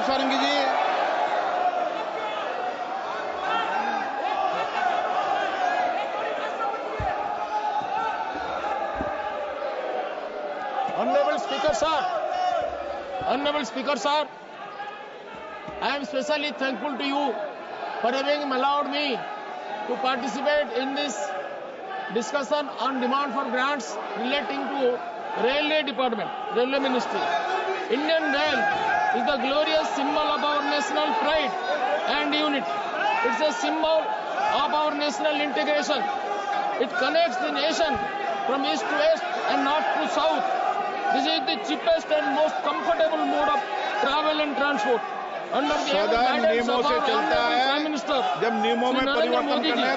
Sarangi ji. Honorable Speaker sir, I am especially thankful to you for having allowed me to participate in this discussion on demand for grants relating to Railway Department, Railway Ministry. Indian Rail is the glorious symbol of our national pride and unity. It's a symbol of our national integration. It connects the nation from east to west and north to south. This is the cheapest and most comfortable mode of travel and transport. Under the guidance of our Honorable Prime Minister, Shri Narendra Modi ji,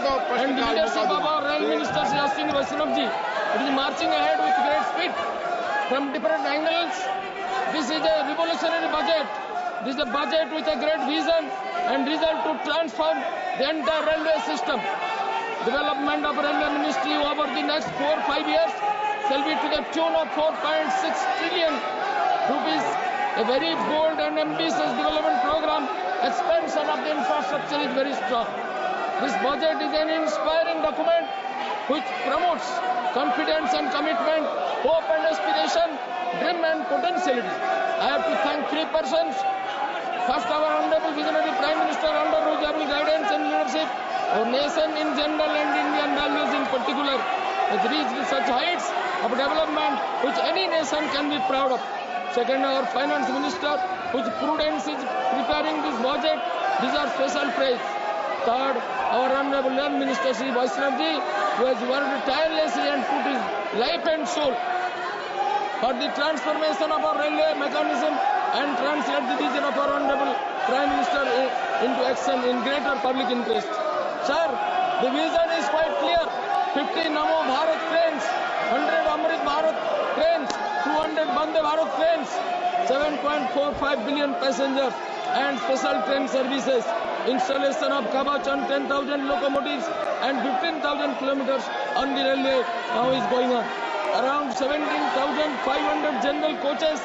and the leadership of our Rail Minister Shri Ashwini Vaishnav ji, it is marching ahead with great speed from different angles. This is a revolutionary budget. This is a budget with a great vision and result to transform the entire railway system. Development of Railway Ministry over the next 4-5 years shall be to the tune of 4.6 trillion rupees. A very bold and ambitious development program. Expansion of the infrastructure is very strong. This budget is an inspiring document which promotes confidence and commitment, hope and aspiration, dream and potentiality. I have to thank three persons. First, our Honorable Visionary Prime Minister, under whose able guidance and leadership, our nation in general and Indian values in particular has reached such heights of development which any nation can be proud of. Second, our Finance Minister, whose prudence is preparing this budget, deserves special praise. Third, our Honorable Rail Minister Shri Vaishnav ji, who has worked tirelessly and put his life and soul for the transformation of our railway mechanism and translate the vision of our Honorable Prime Minister into action in greater public interest. Sir, the vision is quite clear. 50 Namo Bharat trains, 100 Amrit Bharat trains, 200 Vande Bharat trains, 7.45 billion passengers and special train services. Installation of Kavach on 10,000 locomotives and 15,000 kilometers on the railway now is going on. Around 17,500 general coaches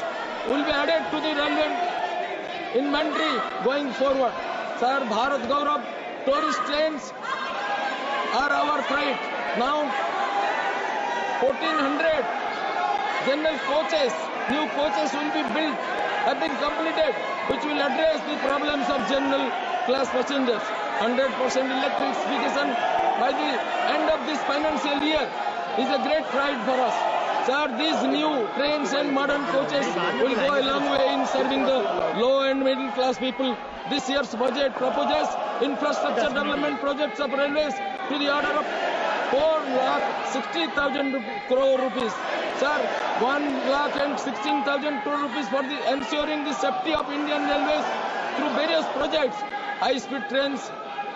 will be added to the railway inventory going forward. Sir, Bharat Gaurav tourist trains are our pride. Now 1,400 general coaches, new coaches will be built, have been completed, which will address the problems of general class passengers. 100% electrification by the end of this financial year is a great pride for us. Sir, these new trains and modern coaches will go a long way in serving the low and middle class people. This year's budget proposes infrastructure development projects of railways to the order of 4,60,000 crore rupees. Sir, 1,16,000 crore rupees for the ensuring the safety of Indian railways through various projects. High-speed trains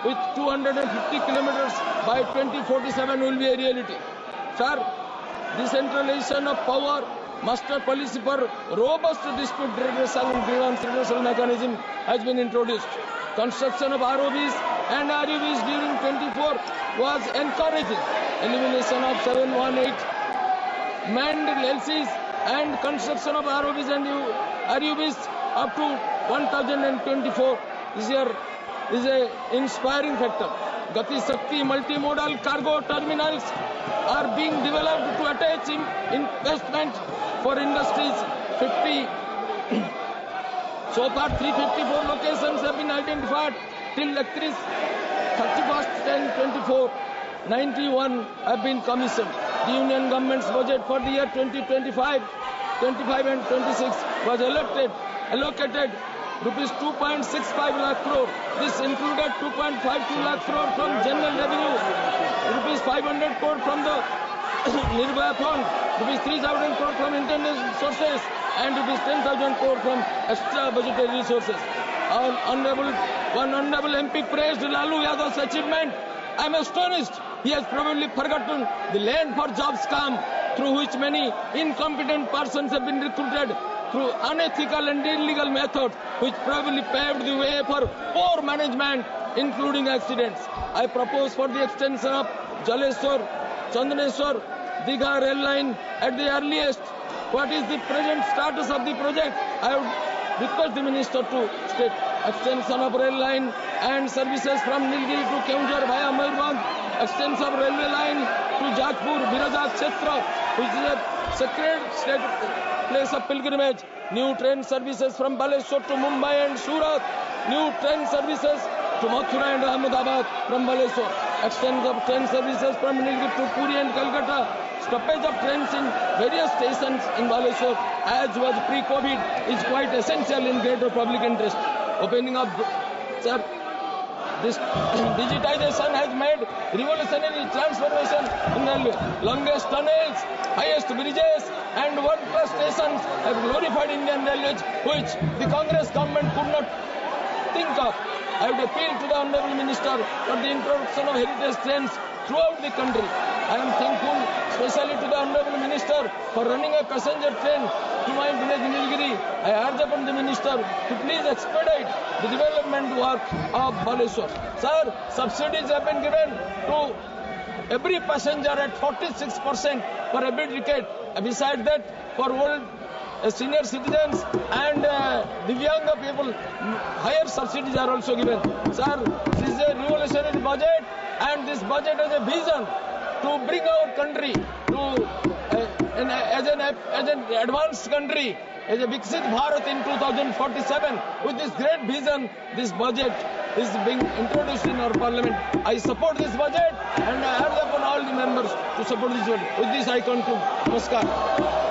with 250 kilometers by 2047 will be a reality. Sir, decentralization of power, master policy for robust dispute redressal and grievance redressal mechanism has been introduced. Construction of ROBs and RUBs during 24 was encouraging. Elimination of 718 manned LCs and construction of ROBs and RUBs up to 1024 this year is an inspiring factor. Gati Shakti multimodal cargo terminals are being developed to attach investment for industries. 50 so far 354 locations have been identified till 31st 10/24. 91 have been commissioned. The Union government's budget for the year 2025 and 26 was allocated rupees 2.65 lakh crore. This included 2.52 lakh crore from general revenue, rupees 500 crore from the Nirbhaya Fund, rupees 3,000 crore from international sources, and rupees 10,000 crore from extra budgetary resources. One honorable MP praised Lalu Yadav's achievement. I am astonished. He has probably forgotten the land for jobs scam through which many incompetent persons have been recruited through unethical and illegal methods, which probably paved the way for poor management, including accidents. I propose for the extension of Jaleshwar, Chandaneshwar, Digha rail line at the earliest. What is the present status of the project? I would request the minister to state extension of rail line and services from Nilgiri to Keonjhar via Mayurbhanj, extension of railway line to Jajpur, Biraja Kshetra, which is a sacred state place of pilgrimage. New train services from Baleshwar to Mumbai and Surat. New train services to Mathura and Ahmedabad from Baleshwar. Extension of train services from Nilgiri to Puri and Calcutta. Stoppage of trains in various stations in Baleshwar, as was pre-COVID, is quite essential in greater public interest. Opening up, sir, this digitization has made revolutionary transformation in railway. Longest tunnels, highest bridges, and world-class stations have glorified Indian railways, which the Congress government could not think of. I would appeal to the Honourable Minister for the introduction of heritage trains throughout the country. I am thankful especially to the Honourable Minister for running a passenger train to my village Nilgiri. I urge upon the Minister to please expedite the development work of Baleshwar. Sir, subsidies have been given to every passenger at 46% for every decade. Besides that, for old senior citizens and Divyanga people, higher subsidies are also given. Sir, this is a revolutionary budget, and this budget has a vision to bring our country to as an advanced country, as a Viksit Bharat in 2047. With this great vision, this budget is being introduced in our parliament. I support this budget, and I urge upon all the members to support this budget. With this, I conclude. Namaskar.